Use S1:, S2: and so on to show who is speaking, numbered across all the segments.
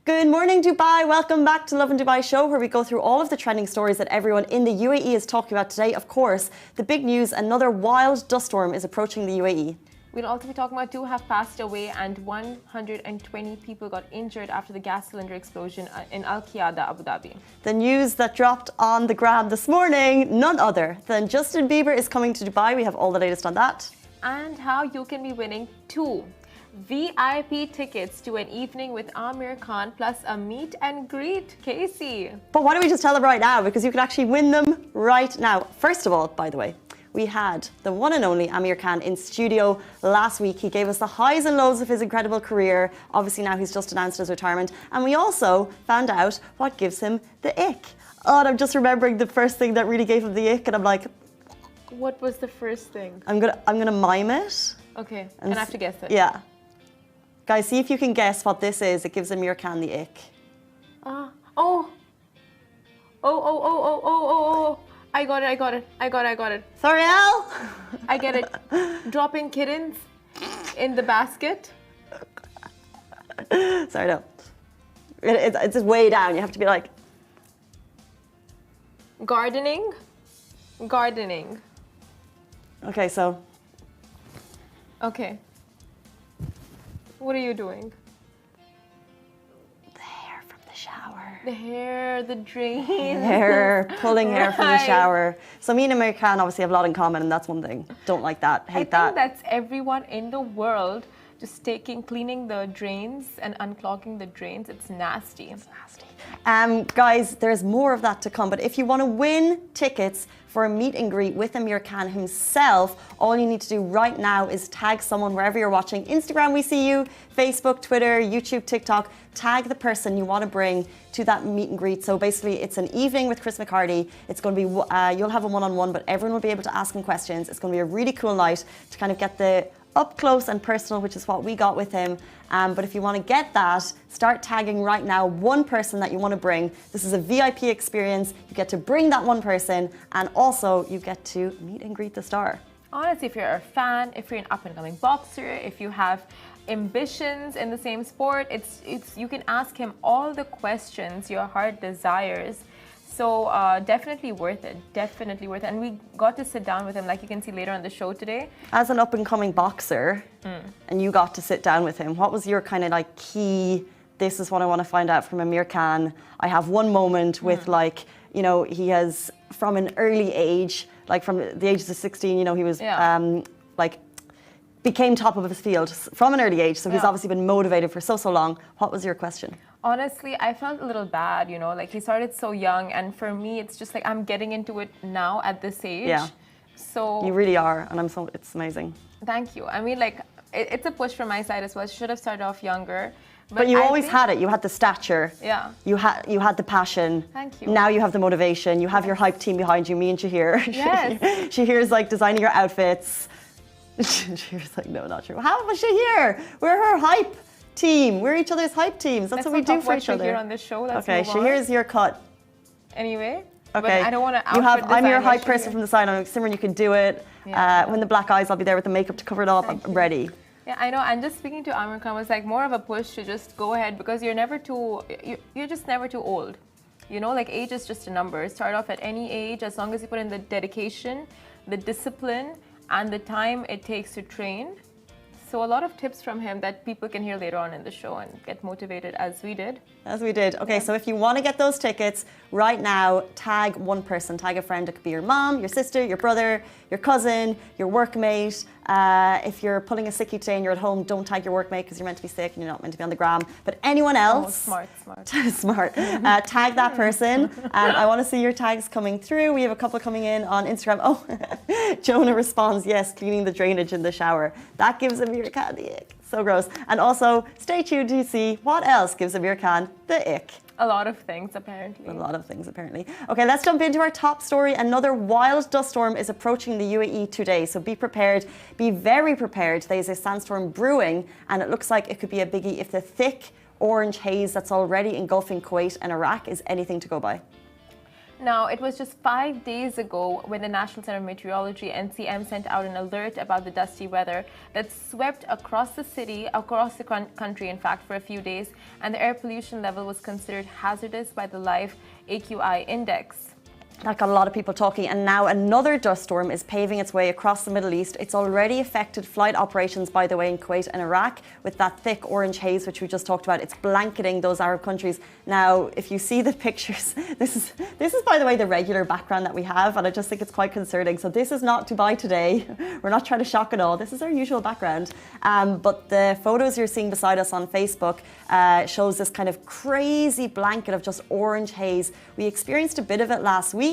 S1: Good morning, Dubai. Welcome back to Lovin Dubai show, where we go through all of the trending stories that everyone in the UAE is talking about today. Of course, the big news, another wild dust storm is approaching the UAE.
S2: We'll also be talking about 2 have passed away and 120 people got injured after the gas cylinder explosion in Al Qiyada, Abu Dhabi.
S1: The news that dropped on the gram this morning, none other than Justin Bieber is coming to Dubai. We have all the latest on that.
S2: And how you can be winning 2 VIP tickets to an evening with Amir Khan plus a meet and greet, Casey.
S1: But why don't we just tell them right now, because you can actually win them right now. First of all, by the way, we had the one and only Amir Khan in studio last week. He gave us the highs and lows of his incredible career. Obviously now he's just announced his retirement. And we also found out what gives him the ick. Oh, and I'm just remembering the first thing that really gave him the ick, and I'm like,
S2: what was the first thing?
S1: I'm gonna mime it.
S2: Okay, and I have to guess it.
S1: Yeah. Guys, see if you can guess what this is. It gives Amir Khan the ick.
S2: Oh. I got it.
S1: Sorry, Al?
S2: I get it. Dropping kittens in the basket.
S1: Sorry, no. It's just way down. You have to be like...
S2: Gardening.
S1: Okay, so...
S2: Okay. What are you doing?
S1: The hair from the shower.
S2: The hair, the drain.
S1: Pulling hair from the
S2: Right.
S1: shower. So me and Amir Khan obviously have a lot in common, and that's one thing. Don't like that, hate that.
S2: I think that's everyone in the world just cleaning the drains and unclogging the drains. It's nasty.
S1: Guys, there's more of that to come. But if you want to win tickets for a meet and greet with Amir Khan himself, all you need to do right now is tag someone wherever you're watching. Instagram, we see you. Facebook, Twitter, YouTube, TikTok. Tag the person you want to bring to that meet and greet. So basically, it's an evening with Chris McCarty. It's going to be, you'll have a one-on-one, but everyone will be able to ask him questions. It's going to be a really cool night to kind of get the up close and personal, which is what we got with him. But if you want to get that, start tagging right now one person that you want to bring. This is a VIP experience. You get to bring that one person, and also you get to meet and greet the star.
S2: Honestly, if you're a fan, if you're an up-and-coming boxer, if you have ambitions in the same sport, you can ask him all the questions your heart desires. So definitely worth it. And we got to sit down with him, like you can see later on the show today.
S1: As an up-and-coming boxer, and you got to sit down with him, what was your kind of like key, this is what I want to find out from Amir Khan? I have one moment with like, you know, he has from an early age, like from the ages of 16, you know, he was like became top of his field from an early age. So he's obviously been motivated for so long. What was your question?
S2: Honestly, I felt a little bad, you know, like he started so young, and for me, it's just like I'm getting into it now at this age.
S1: Yeah.
S2: So
S1: you really are, and it's amazing.
S2: Thank you. I mean, like it's a push from my side as well. I should have started off younger.
S1: But you always had it. You had the stature.
S2: Yeah.
S1: You had the passion.
S2: Thank you.
S1: Now you have the motivation. You have your hype team behind you. Me and Shahir.
S2: Yes.
S1: Shahir's like designing your outfits. Shahir's like, no, not true. How was Shahir? We're her hype team. We're each other's hype teams. That's what we do for each other.
S2: Here on this show.
S1: Okay, Shahir's your cut.
S2: Anyway.
S1: Okay.
S2: But I don't want to.
S1: I'm your hype person from the side. I'm like, Simran, you can do it.
S2: Yeah.
S1: When the black eyes, I'll be there with the makeup to cover it up. I'm ready.
S2: Yeah, I know. And just speaking to Amir Khan was like more of a push to just go ahead, because you're just never too old. You know, like age is just a number. Start off at any age, as long as you put in the dedication, the discipline, and the time it takes to train. So a lot of tips from him that people can hear later on in the show and get motivated as we did. Okay, so if you want to get those tickets right now, tag one person, tag a friend. It could be your mom, your sister, your brother, your cousin, your workmate. If you're pulling a sickie today and you're at home, don't tag your workmate because you're meant to be sick and you're not meant to be on the gram. But anyone else, smart. Tag that person. I want to see your tags coming through. We have a couple coming in on Instagram. Oh, Jonah responds, yes, cleaning the drainage in the shower. That gives Amir Khan the ick. So gross. And also, stay tuned to see what else gives Amir Khan the ick. A lot of things, apparently.
S1: Okay, let's jump into our top story. Another wild dust storm is approaching the UAE today. So be prepared. Be very prepared. There's a sandstorm brewing, and it looks like it could be a biggie if the thick orange haze that's already engulfing Kuwait and Iraq is anything to go by.
S2: Now, it was just 5 days ago when the National Center of Meteorology, NCM, sent out an alert about the dusty weather that swept across the city, across the country, in fact, for a few days, and the air pollution level was considered hazardous by the Live AQI index.
S1: That got a lot of people talking, and now another dust storm is paving its way across the Middle East. It's already affected flight operations, by the way, in Kuwait and Iraq with that thick orange haze, which we just talked about. It's blanketing those Arab countries. Now, if you see the pictures, this is by the way, the regular background that we have, and I just think it's quite concerning. So this is not Dubai today. We're not trying to shock at all. This is our usual background. But the photos you're seeing beside us on Facebook shows this kind of crazy blanket of just orange haze. We experienced a bit of it last week.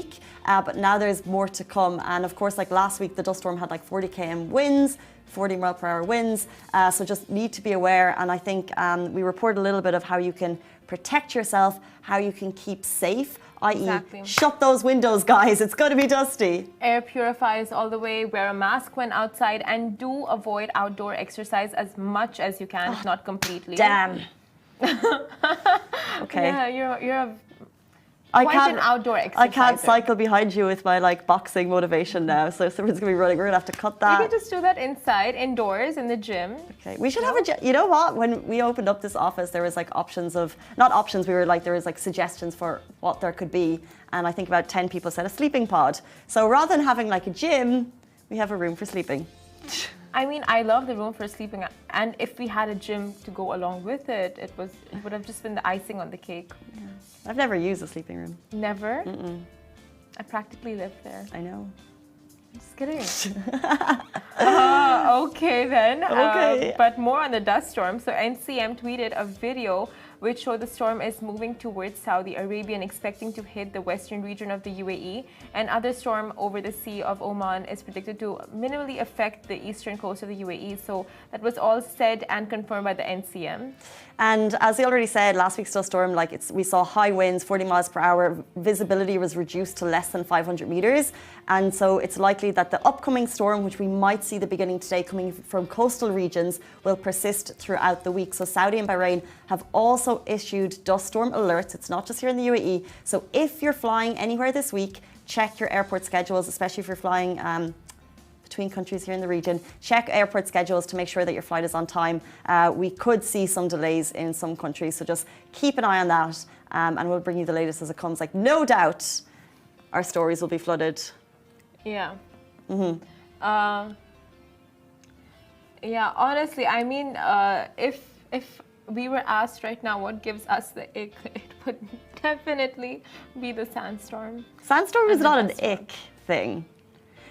S1: But now there's more to come, and of course, like last week, the dust storm had like 40 km winds, 40 mile per hour winds, so just need to be aware. And I think we report a little bit of how you can protect yourself, how you can keep safe, i.e. shut those windows, guys, it's going to be dusty. Air
S2: purifiers all the way, wear a mask when outside, and do avoid outdoor exercise as much as you can, if not completely.
S1: Damn. Okay.
S2: Yeah, you're a quite an outdoor exerciser.
S1: I can't cycle behind you with my like boxing motivation now, so someone's gonna be running. We're gonna have to cut that.
S2: You can just do that inside, indoors, in the gym.
S1: Okay, we should have a gym. You know what? When we opened up this office, there was like options of, not options, we were like, there was like suggestions for what there could be. And I think about 10 people said a sleeping pod. So rather than having like a gym, we have a room for sleeping.
S2: I mean, I love the room for sleeping, and if we had a gym to go along with it, it would have just been the icing on the cake.
S1: Yeah. I've never used a sleeping room.
S2: Never?
S1: Mm-mm.
S2: I practically lived there.
S1: I know.
S2: I'm just kidding. Okay then.
S1: Okay.
S2: But more on the dust storm. So NCM tweeted a video which showed the storm is moving towards Saudi Arabia and expecting to hit the western region of the UAE. And other storm over the Sea of Oman is predicted to minimally affect the eastern coast of the UAE. So that was all said and confirmed by the NCM.
S1: And as they already said, last week's dust storm, we saw high winds, 40 miles per hour. Visibility was reduced to less than 500 meters. And so it's likely that the upcoming storm, which we might see the beginning today coming from coastal regions, will persist throughout the week. So Saudi and Bahrain have also issued dust storm alerts. It's not just here in the UAE. So if you're flying anywhere this week, check your airport schedules, especially if you're flying between countries here in the region. Check airport schedules to make sure that your flight is on time. We could see some delays in some countries, so just keep an eye on that, and we'll bring you the latest as it comes. Like, no doubt our stories will be flooded.
S2: Yeah. Mm-hmm. Yeah, honestly, I mean, if we were asked right now what gives us the ick, it would definitely be the sandstorm.
S1: Sandstorm is not an ick thing.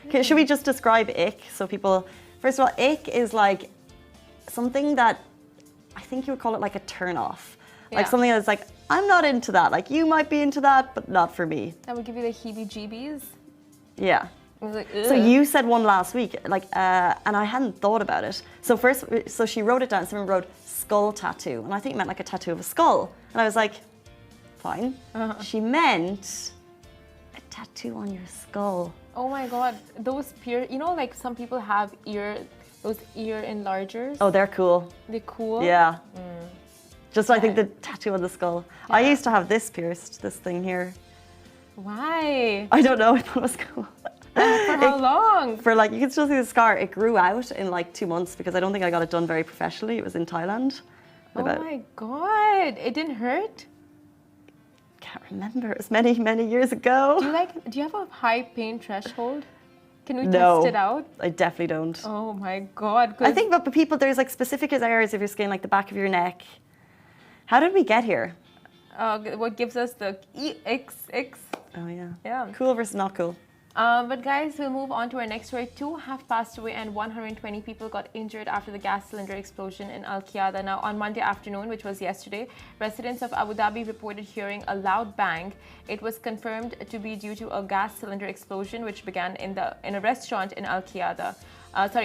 S1: Okay, should we just describe ick so people, first of all, ick is like something that I think you would call it like a turn off. Yeah. Like something that's like, I'm not into that. Like you might be into that, but not for me.
S2: That would give you the heebie-jeebies?
S1: Yeah.
S2: Like,
S1: so you said one last week, like, and I hadn't thought about it. So she wrote it down, someone wrote skull tattoo. And I think it meant like a tattoo of a skull. And I was like, fine. She meant a tattoo on your skull.
S2: Oh my God, those you know, like some people have those ear enlargers.
S1: Oh, they're cool.
S2: They're cool?
S1: Yeah. Just I think the tattoo on the skull. Yeah. I used to have this pierced, this thing here.
S2: Why?
S1: I don't know, I thought it was cool.
S2: For how long?
S1: For like, you can still see the scar. It grew out in like 2 months because I don't think I got it done very professionally. It was in Thailand.
S2: Oh my God, it didn't hurt?
S1: Can't remember. It was many, many years ago.
S2: Do you have a high pain threshold? Can we test it out?
S1: I definitely don't.
S2: Oh my God.
S1: I think but people, there's like specific areas of your skin, like the back of your neck. How did we get here?
S2: What gives us the X?
S1: Oh yeah.
S2: Yeah.
S1: Cool versus not cool.
S2: But guys, we'll move on to our next story. 2 have passed away and 120 people got injured after the gas cylinder explosion in Al Qiyada. Now, on Monday afternoon, which was yesterday, residents of Abu Dhabi reported hearing a loud bang. It was confirmed to be due to a gas cylinder explosion, which began in a restaurant in Al Qiyada.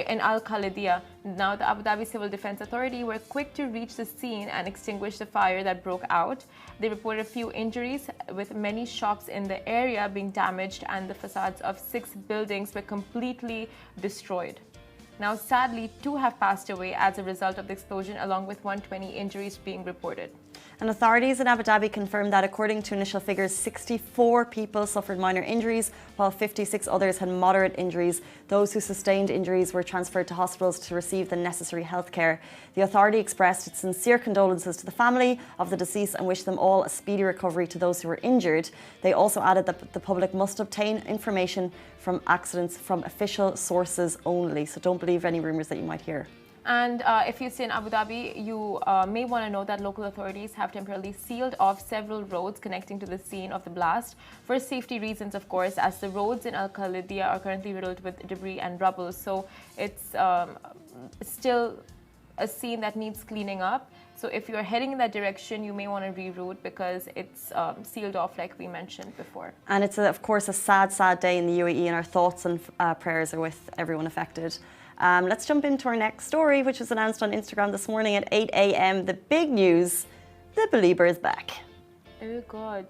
S2: In Al Khalidia. Now, the Abu Dhabi Civil Defense Authority were quick to reach the scene and extinguish the fire that broke out. They reported a few injuries, with many shops in the area being damaged and the facades of 6 buildings were completely destroyed. Now, sadly, 2 have passed away as a result of the explosion, along with 120 injuries being reported.
S1: And authorities in Abu Dhabi confirmed that according to initial figures, 64 people suffered minor injuries, while 56 others had moderate injuries. Those who sustained injuries were transferred to hospitals to receive the necessary health care. The authority expressed its sincere condolences to the family of the deceased and wished them all a speedy recovery to those who were injured. They also added that the public must obtain information from accidents from official sources only. So don't believe any rumours that you might hear.
S2: And if you stay in Abu Dhabi, you may want to know that local authorities have temporarily sealed off several roads connecting to the scene of the blast for safety reasons, of course, as the roads in Al Khalidia are currently riddled with debris and rubble. So it's still a scene that needs cleaning up. So if you're heading in that direction, you may want to reroute because it's sealed off, like we mentioned before. And
S1: it's, of course, a sad, sad day in the UAE, and our thoughts and prayers are with everyone affected. Let's jump into our next story, which was announced on Instagram this morning at 8 a.m. The big news, the Belieber is back.
S2: Oh, God.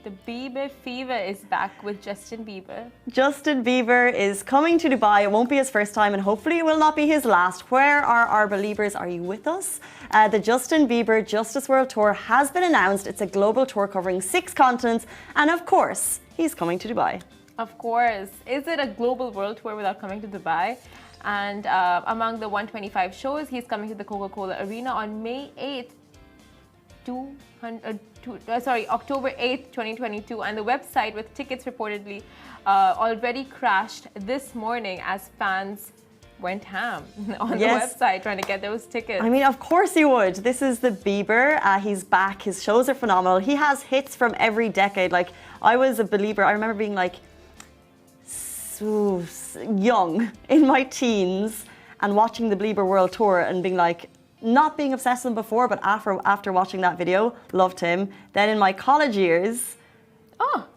S2: The Bieber fever is back with Justin Bieber.
S1: Justin Bieber is coming to Dubai. It won't be his first time, and hopefully it will not be his last. Where are our Beliebers? Are you with us? The Justin Bieber Justice World Tour has been announced. It's a global tour covering 6 continents, and of course, he's coming to Dubai.
S2: Of course. Is it a global world tour without coming to Dubai? And among the 125 shows, he's coming to the Coca-Cola Arena on May 8th, October 8th, 2022. And the website with tickets reportedly already crashed this morning as fans went ham on the website trying to get those tickets.
S1: I mean, of course you would. This is the Bieber. He's back. His shows are phenomenal. He has hits from every decade. Like, I was a Belieber. I remember being like so young in my teens and watching the Belieber World Tour and being like, not being obsessed with him before, but after watching that video, loved him. Then in my college years,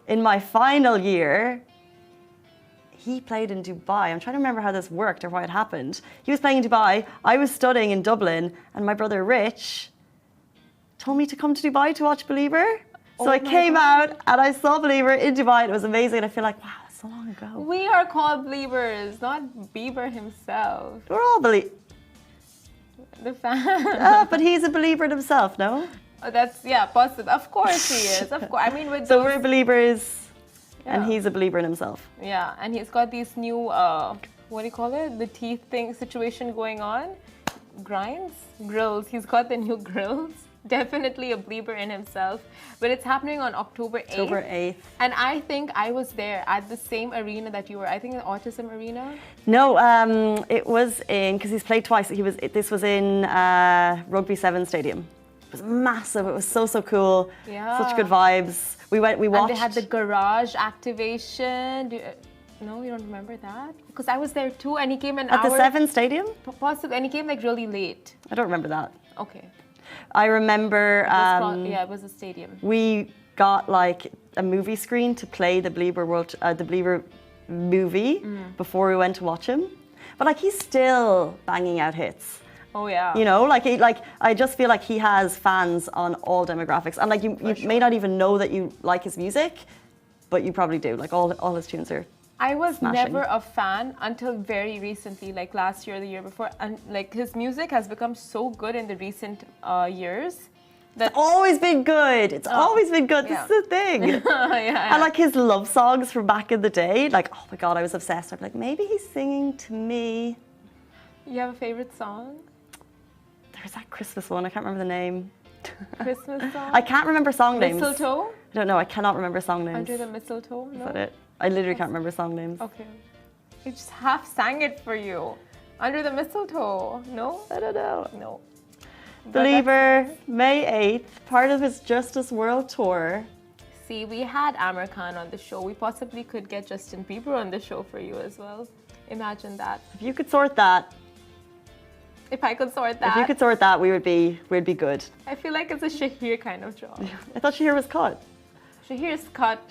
S1: in my final year, he played in Dubai. I'm trying to remember how this worked or why it happened. He was playing in Dubai, I was studying in Dublin, and my brother Rich told me to come to Dubai to watch Belieber. So I came out and I saw Belieber in Dubai, and it was amazing. And I feel like, wow, that's so long ago.
S2: We are called Beliebers, not Bieber himself.
S1: We're all Beliebers.
S2: The fan.
S1: But he's a Belieber in himself, no?
S2: Oh, that's, possible. Of course he is. Of course. I mean, with
S1: so we're Beliebers, and he's a Belieber in himself.
S2: Yeah, and he's got these new, what do you call it? The teeth thing situation going on. Grills. He's got the new grills. Definitely a Belieber in himself. But it's happening on October 8th.
S1: October 8th.
S2: And I think I was there at the same arena that you were. I think the Autism Arena.
S1: No, it was in, because he's played twice. This was in Rugby 7 Stadium. It was massive. It was so cool.
S2: Yeah.
S1: Such good vibes. We watched.
S2: And they had the garage activation. No, you don't remember that? Because I was there too, and he came an hour.
S1: At the 7 Stadium?
S2: Possibly, and he came like really late.
S1: I don't remember that.
S2: Okay.
S1: I remember.
S2: It was a stadium.
S1: We got like a movie screen to play the Belieber movie before we went to watch him. But like, he's still banging out hits.
S2: Oh yeah.
S1: You know, I just feel like he has fans on all demographics, and like you may not even know that you like his music, but you probably do. Like all his tunes are.
S2: I was
S1: smashing.
S2: Never a fan until very recently, like last year or the year before, and like his music has become so good in the recent years.
S1: It's always been good. It's always been good.
S2: Yeah.
S1: This is the thing. And like his love songs from back in the day, like, oh my God, I was obsessed. I'd be like, maybe he's singing to me.
S2: You have a favorite song?
S1: There's that Christmas one. I can't remember the name.
S2: Christmas song?
S1: I can't remember song names.
S2: Mistletoe?
S1: I don't know. I cannot remember song names.
S2: Under the Mistletoe? No?
S1: Is that it? I literally can't remember song names.
S2: Okay. I just half sang it for you. Under the Mistletoe. No?
S1: I don't know.
S2: No.
S1: Belieber, May 8th, part of his Justice World Tour.
S2: See, we had Amir Khan on the show. We possibly could get Justin Bieber on the show for you as well. Imagine that.
S1: If you could sort that.
S2: If I could sort that.
S1: If you could sort that, we'd be good.
S2: I feel like it's a Shahir kind of job.
S1: I thought Shahir was cut.
S2: Shahir's cut.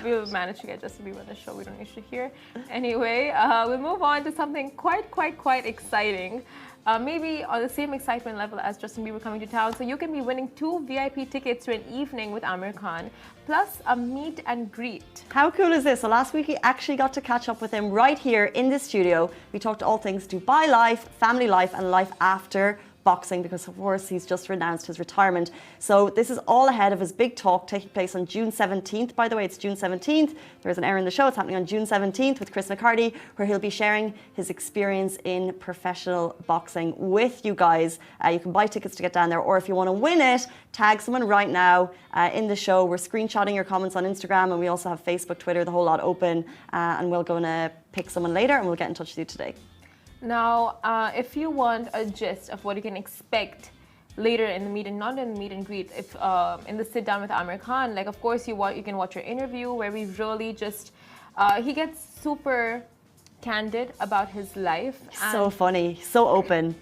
S2: We'll manage to get Justin Bieber on the show. We don't need Shahir. Anyway, we'll move on to something quite exciting. Maybe on the same excitement level as Justin Bieber coming to town. So you can be winning 2 VIP tickets to an evening with Amir Khan, plus a meet and greet.
S1: How cool is this? So last week we actually got to catch up with him right here in the studio. We talked all things Dubai life, family life, and life after boxing because, of course, he's just renounced his retirement. So this is all ahead of his big talk taking place on June 17th. By the way, it's June 17th. There's an error in the show. It's happening on June 17th with Chris McCarty, where he'll be sharing his experience in professional boxing with you guys. You can buy tickets to get down there, or if you want to win it, tag someone right now in the show. We're screenshotting your comments on Instagram, and we also have Facebook, Twitter, the whole lot open, and we'll go and pick someone later, and we'll get in touch with you today.
S2: Now, if you want a gist of what you can expect later in the meet and not in the meet and greet, if in the sit down with Amir Khan, like of course you can watch your interview where we really just he gets super candid about his life.
S1: So funny, so open.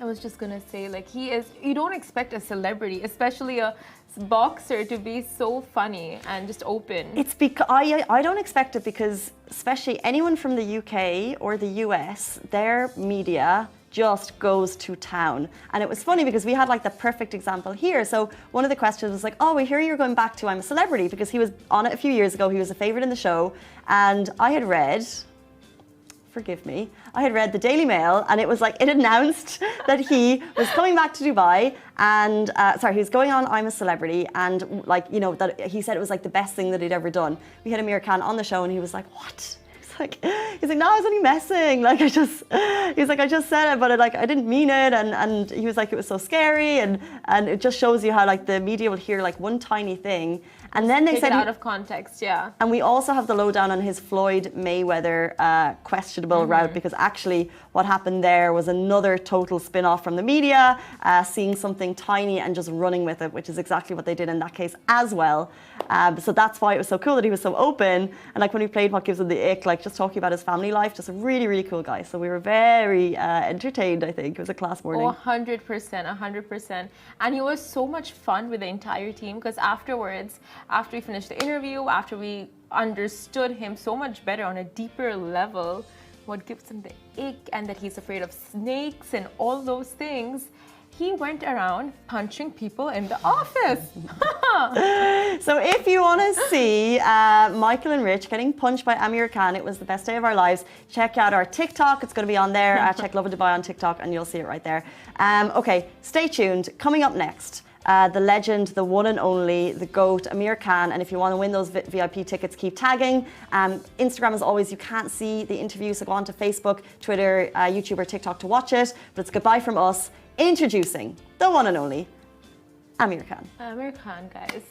S2: I was just gonna say, like, you don't expect a celebrity, especially a boxer, to be so funny and just open.
S1: It's because I don't expect it, because especially anyone from the UK or the US, their media just goes to town. And it was funny because we had like the perfect example here. So one of the questions was like, oh, we hear you're going back to I'm a Celebrity, because he was on it a few years ago. He was a favorite in the show. And I had read, forgive me, I had read the Daily Mail, and it was like, it announced that he was coming back to Dubai, and he was going on I'm a Celebrity, and like, you know, that he said it was like the best thing that he'd ever done. We had Amir Khan on the show, and he was like, what? He's like, no, I was only messing. Like, I just said it, but I didn't mean it. And he was like, it was so scary. And it just shows you how like the media will hear like one tiny thing. And then they said
S2: it out of context, yeah.
S1: And we also have the lowdown on his Floyd Mayweather questionable route, because actually what happened there was another total spin-off from the media, seeing something tiny and just running with it, which is exactly what they did in that case as well. So that's why it was so cool that he was so open. And like when we played What Gives Him the Ick, like just talking about his family life, just a really, really cool guy. So we were very entertained, I think. It was a class morning.
S2: Oh, 100%, 100%. And he was so much fun with the entire team, because afterwards, after we finished the interview, after we understood him so much better on a deeper level, what gives him the ick and that he's afraid of snakes and all those things, he went around punching people in the office.
S1: So if you want to see Michael and Rich getting punched by Amir Khan, it was the best day of our lives, check out our TikTok. It's going to be on there. Check Lovin Dubai on TikTok and you'll see it right there. Okay, stay tuned. Coming up next, the legend, the one and only, the GOAT, Amir Khan. And if you want to win those VIP tickets, keep tagging. Instagram, as always, you can't see the interview, so go on to Facebook, Twitter, YouTube or TikTok to watch it. But it's goodbye from us. Introducing the one and only Amir Khan.
S2: Amir Khan, guys.